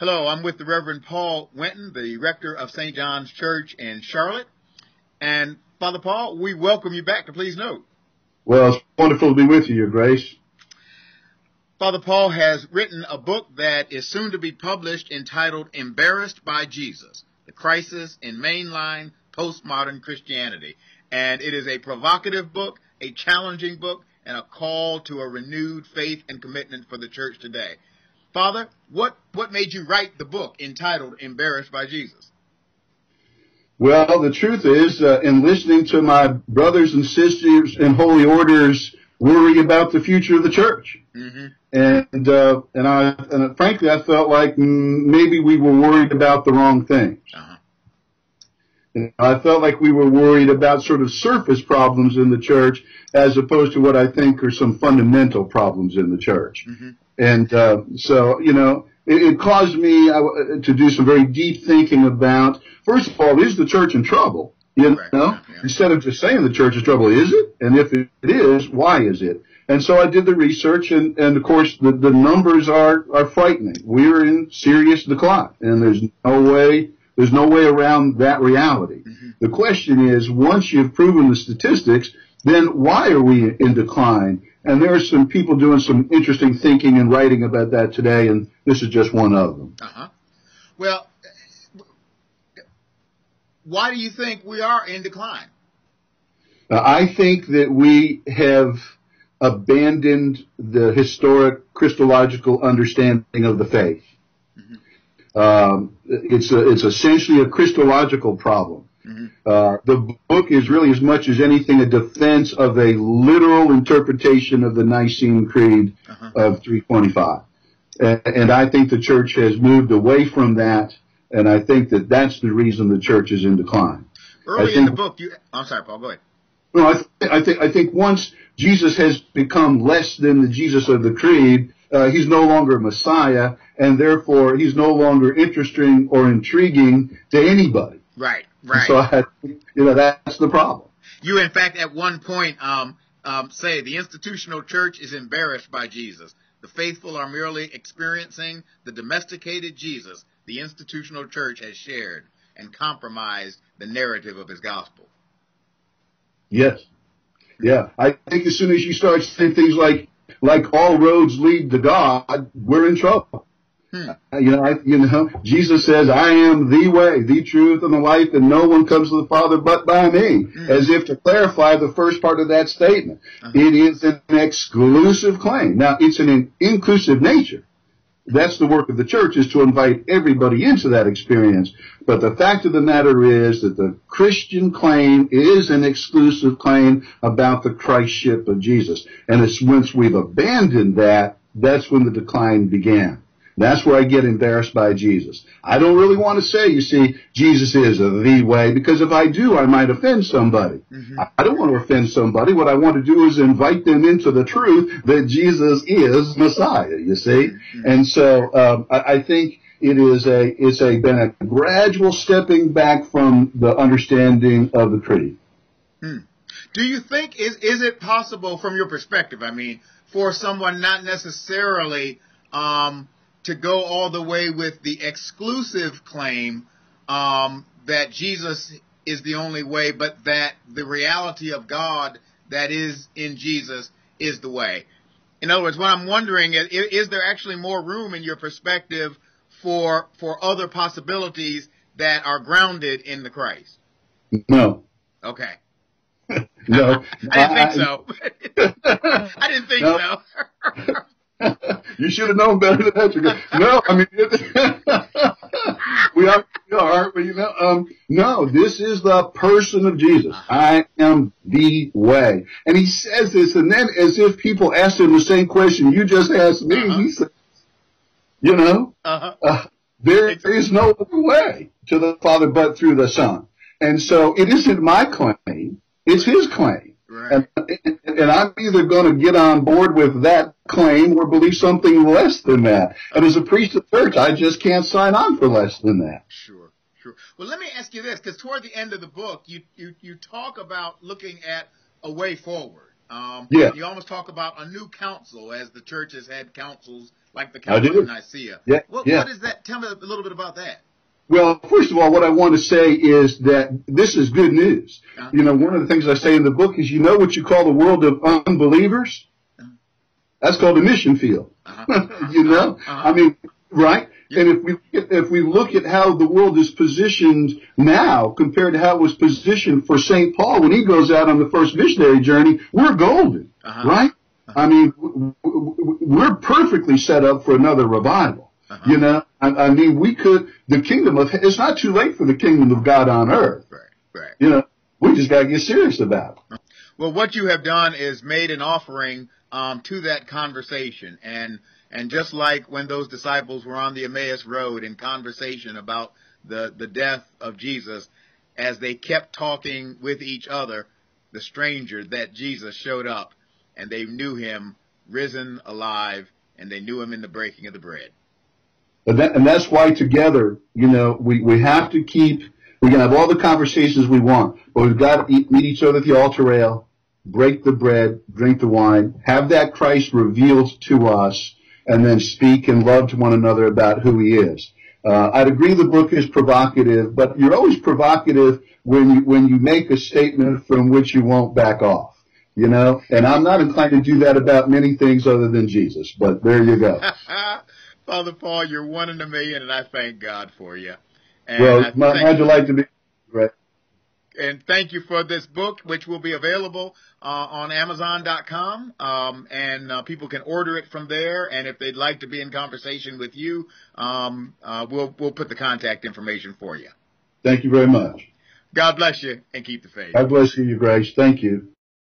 Hello, I'm with the Reverend Paul Winton, the rector of St. John's Church in Charlotte. And Father Paul, we welcome you back to Please Note. Well, it's wonderful to be with you, Your Grace. Father Paul has written a book that is soon to be published entitled Embarrassed by Jesus, The Crisis in Mainline Postmodern Christianity. And it is a provocative book, a challenging book, and a call to a renewed faith and commitment for the church today. Father, what made you write the book entitled Embarrassed by Jesus? Well, the truth is, in listening to my brothers and sisters in holy orders worry about the future of the church, and frankly, I felt like maybe we were worried about the wrong things. I felt like we were worried about sort of surface problems in the church as opposed to what I think are some fundamental problems in the church. And so, it caused me to do some very deep thinking about, first of all, is the church in trouble? Instead of just saying the church is in trouble, is it? And if it is, why is it? And so I did the research, and of course, the numbers are frightening. We're in serious decline, and there's no way around that reality. The question is, once you've proven the statistics, then why are we in decline? And there are some people doing some interesting thinking and writing about that today, and this is just one of them. Well, why do you think we are in decline? I think that we have abandoned the historic Christological understanding of the faith. It's essentially a Christological problem. The book is really, as much as anything, a defense of a literal interpretation of the Nicene Creed of 325. And I think the church has moved away from that, and I think that that's the reason the church is in decline. Early in the book, I'm sorry, Paul, go ahead. No, I think once Jesus has become less than the Jesus of the Creed, he's no longer Messiah, and therefore he's no longer interesting or intriguing to anybody. Right. So, that's the problem. You, in fact, at one point say the institutional church is embarrassed by Jesus. The faithful are merely experiencing the domesticated Jesus the institutional church has shared and compromised the narrative of his gospel. Yes. Yeah. I think as soon as you start saying things like all roads lead to God, we're in trouble. Jesus says, I am the way, the truth, and the life, and no one comes to the Father but by me, as if to clarify the first part of that statement. It is an exclusive claim. Now, it's an inclusive nature. That's the work of the church, is to invite everybody into that experience. But the fact of the matter is that the Christian claim is an exclusive claim about the Christship of Jesus. And it's once we've abandoned that, that's when the decline began. That's where I get embarrassed by Jesus. I don't really want to say, you see, Jesus is the way, because if I do, I might offend somebody. I don't want to offend somebody. What I want to do is invite them into the truth that Jesus is Messiah, you see. And so I think it's been a gradual stepping back from the understanding of the Creed. Do you think, is it possible from your perspective, for someone not necessarily to go all the way with the exclusive claim that Jesus is the only way, but that the reality of God that is in Jesus is the way? In other words, what I'm wondering is there actually more room in your perspective for other possibilities that are grounded in the Christ? No. Okay. No. I didn't think so. I didn't think so. You should have known better than that. No, we are, but no, this is the person of Jesus. I am the way. And he says this, and then as if people asked him the same question you just asked me, he said, there is no other way to the Father but through the Son. And so it isn't my claim, it's his claim. Right. And I'm either going to get on board with that claim or believe something less than that. And as a priest of the church, I just can't sign on for less than that. Sure. Well, let me ask you this, because toward the end of the book, you talk about looking at a way forward. You almost talk about a new council, as the church has had councils like the I Council do. of Nicaea. Yeah, yeah. What is that? Tell me a little bit about that. Well, first of all, what I want to say is that this is good news. Uh-huh. You know, one of the things I say in the book is, you know what you call the world of unbelievers? That's called a mission field. You know? I mean, right? Yeah. And if we look at how the world is positioned now compared to how it was positioned for St. Paul when he goes out on the first missionary journey, we're golden, right? I mean, we're perfectly set up for another revival. You know, I mean, the kingdom of, it's not too late for the kingdom of God on earth. Right. You know, we just got to get serious about it. Well, what you have done is made an offering to that conversation. And just like when those disciples were on the Emmaus Road in conversation about the death of Jesus, as they kept talking with each other, the stranger, that Jesus showed up, and they knew him risen, alive, and they knew him in the breaking of the bread. And that's why together, you know, we have to we can have all the conversations we want, but we've got to meet each other at the altar rail, break the bread, drink the wine, have that Christ revealed to us, and then speak in love to one another about who he is. I'd agree the book is provocative, but you're always provocative when you make a statement from which you won't back off, you know? And I'm not inclined to do that about many things other than Jesus, but there you go. Father Paul, you're one in a million, and I thank God for you. And well, how'd you like to be? Right. And thank you for this book, which will be available on Amazon.com, and people can order it from there. And if they'd like to be in conversation with you, we'll put the contact information for you. Thank you very much. God bless you, and keep the faith. God bless you, Grace. Thank you.